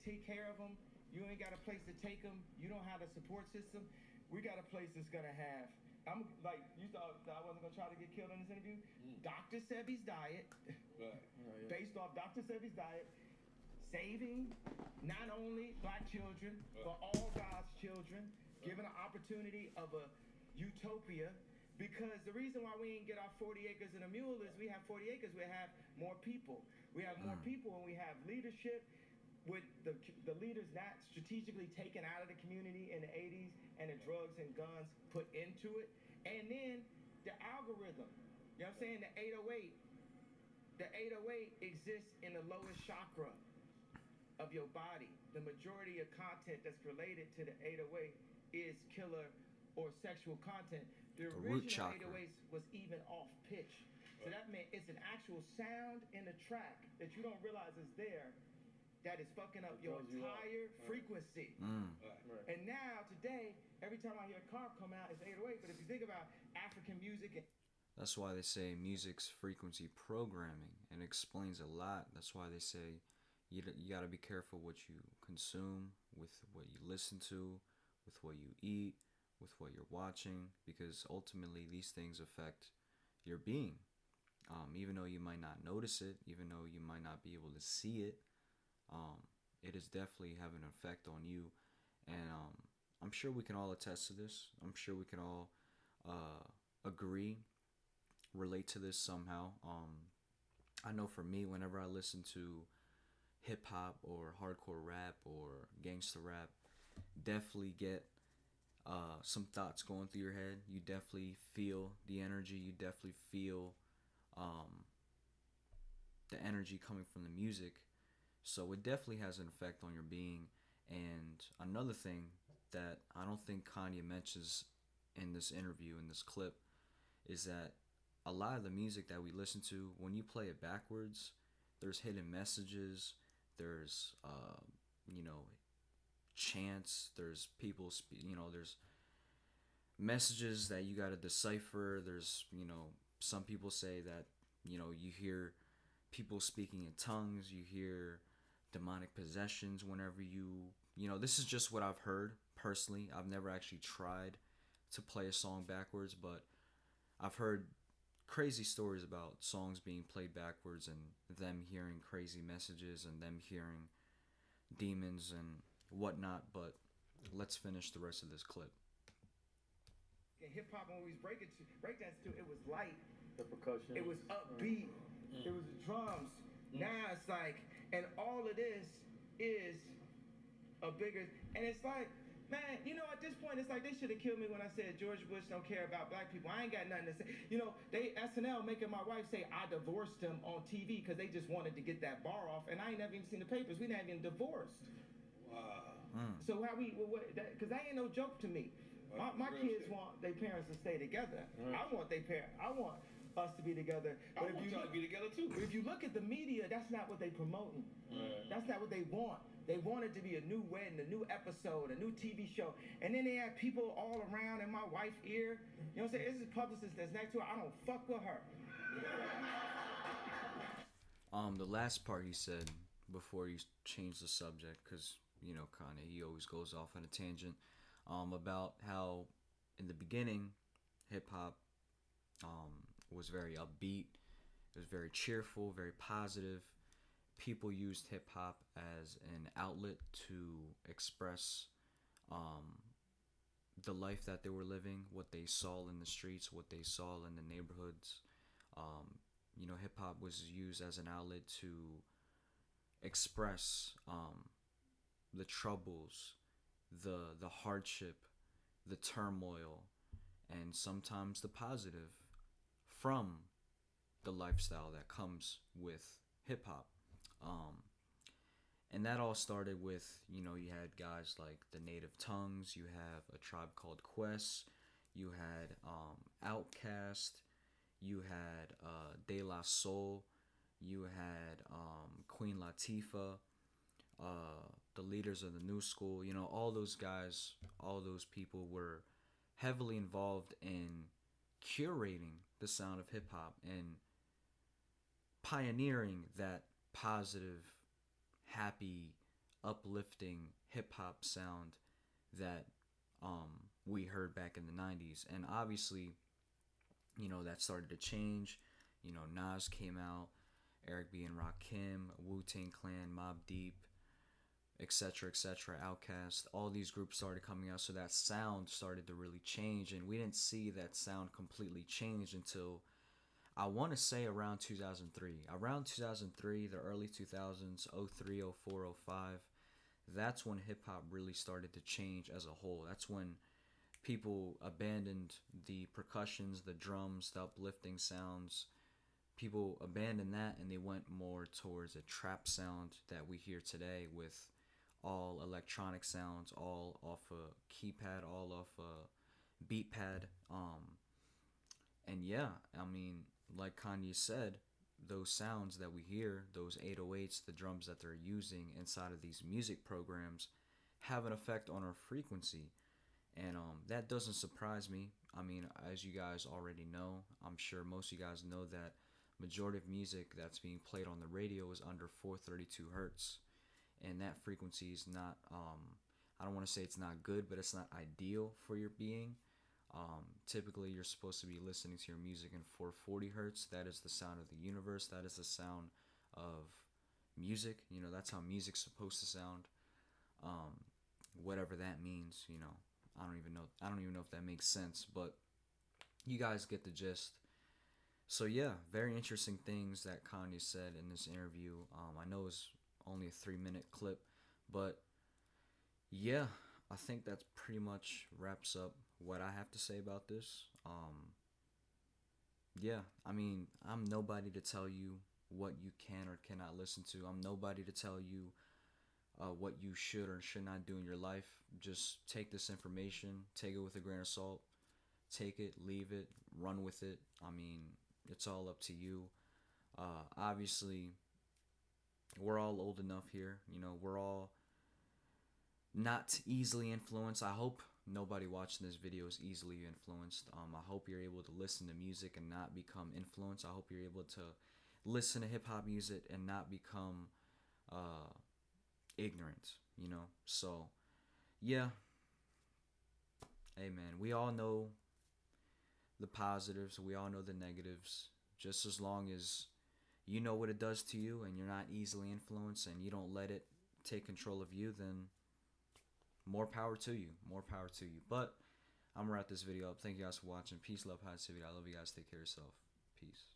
take care of them. You ain't got a place to take them. You don't have a support system. We got a place that's gonna have. I'm like, you thought I wasn't gonna try to get killed in this interview? Dr. Sebi's diet, based off Dr. Sebi's diet, saving not only black children, but all God's children, giving an opportunity of a utopia. Because the reason why we ain't get our 40 acres and a mule is we have 40 acres, we have more people. We have more people and we have leadership with the leaders not strategically taken out of the community in the 80s and the drugs and guns put into it. And then the algorithm, you know what I'm saying? The 808 exists in the lowest chakra of your body. The majority of content that's related to the 808 is killer or sexual content. The original 808s was even off pitch. So that meant it's an actual sound in the track that you don't realize is there that is fucking up your entire frequency. And now, today, every time I hear a car come out, it's 808. But if you think about African music... That's why they say music's frequency programming, and it explains a lot. That's why they say you got to be careful what you consume, with what you listen to, with what you eat, with what you're watching, because ultimately these things affect your being. Even though you might not notice it, even though you might not be able to see it, it is definitely having an effect on you. And I'm sure we can all attest to this. I'm sure we can all agree, relate to this somehow. I know for me, whenever I listen to hip hop or hardcore rap or gangster rap, definitely get some thoughts going through your head. You definitely feel the energy. You definitely feel the energy coming from the music. So it definitely has an effect on your being. And another thing that I don't think Kanye mentions in this interview, in this clip, is that a lot of the music that we listen to, when you play it backwards, there's hidden messages, there's chants, there's people, there's messages that you got to decipher. There's, some people say that, you hear people speaking in tongues, you hear demonic possessions whenever this is just what I've heard personally. I've never actually tried to play a song backwards, but I've heard crazy stories about songs being played backwards and them hearing crazy messages and them hearing demons and whatnot. But let's finish the rest of this clip. In hip hop, when we was breakdance to, it was light. The percussion. It was upbeat. It was the drums. Now it's like, and all of this is a bigger, and it's like, man, at this point, it's like they should have killed me when I said George Bush don't care about black people. I ain't got nothing to say. They SNL making my wife say I divorced him on TV because they just wanted to get that bar off, and I ain't never even seen the papers. We not even divorced. Wow. So how because that ain't no joke to me. My kids want their parents to stay together. I want us to be together. But if you to be together too. But if you look at the media, that's not what they promoting. That's not what they want. They want it to be a new wedding, a new episode, a new TV show. And then they have people all around in my wife's ear. You know what I'm saying? This is a publicist that's next to her. I don't fuck with her. The last part he said before he changed the subject, because, Kanye, he always goes off on a tangent, about how in the beginning, hip-hop was very upbeat. It was very cheerful, very positive. People used hip-hop as an outlet to express the life that they were living, what they saw in the streets, what they saw in the neighborhoods. Hip-hop was used as an outlet to express the troubles, the hardship, the turmoil, and sometimes the positive from the lifestyle that comes with hip-hop. And that all started with, you had guys like the Native Tongues, you have a tribe called Quest, you had Outkast, you had De La Soul, you had Queen Latifah, the leaders of the New School. All those guys, all those people were heavily involved in curating the sound of hip-hop and pioneering that positive, happy uplifting hip hop sound that we heard back in the 90s. And obviously, that started to change. Nas came out, Eric B. and Rakim, Wu-Tang Clan, Mobb Deep, etc., etc., Outkast. All these groups started coming out, so that sound started to really change. And we didn't see that sound completely change until, I want to say, around 2003. Around 2003, the early 2000s, 03, 04, 05, that's when hip hop really started to change as a whole. That's when people abandoned the percussions, the drums, the uplifting sounds. People abandoned that and they went more towards a trap sound that we hear today, with all electronic sounds, all off a keypad, all off a beat pad. And yeah, I mean, like Kanye said, those sounds that we hear, those 808s, the drums that they're using inside of these music programs, have an effect on our frequency. And that doesn't surprise me. I mean, as you guys already know, I'm sure most of you guys know that majority of music that's being played on the radio is under 432 hertz. And that frequency is not, I don't want to say it's not good, but it's not ideal for your being. Typically, you're supposed to be listening to your music in 440 hertz. That is the sound of the universe. That is the sound of music. That's how music's supposed to sound. Whatever that means, I don't even know. I don't even know if that makes sense, but you guys get the gist. So yeah, very interesting things that Kanye said in this interview. I know it's only a 3-minute clip, but yeah, I think that's pretty much wraps up what I have to say about this. Yeah, I mean, I'm nobody to tell you what you can or cannot listen to. I'm nobody to tell you what you should or should not do in your life. Just take this information, take it with a grain of salt, take it, leave it, run with it. I mean, it's all up to you. Obviously, we're all old enough here. We're all not easily influenced. I hope nobody watching this video is easily influenced. I hope you're able to listen to music and not become influenced. I hope you're able to listen to hip hop music and not become ignorant. So yeah, hey man, we all know the positives, we all know the negatives. Just as long as you know what it does to you and you're not easily influenced and you don't let it take control of you, then more power to you. But I'm gonna wrap this video up. Thank you guys for watching. Peace, love, positivity. I love you guys. Take care of yourself. Peace.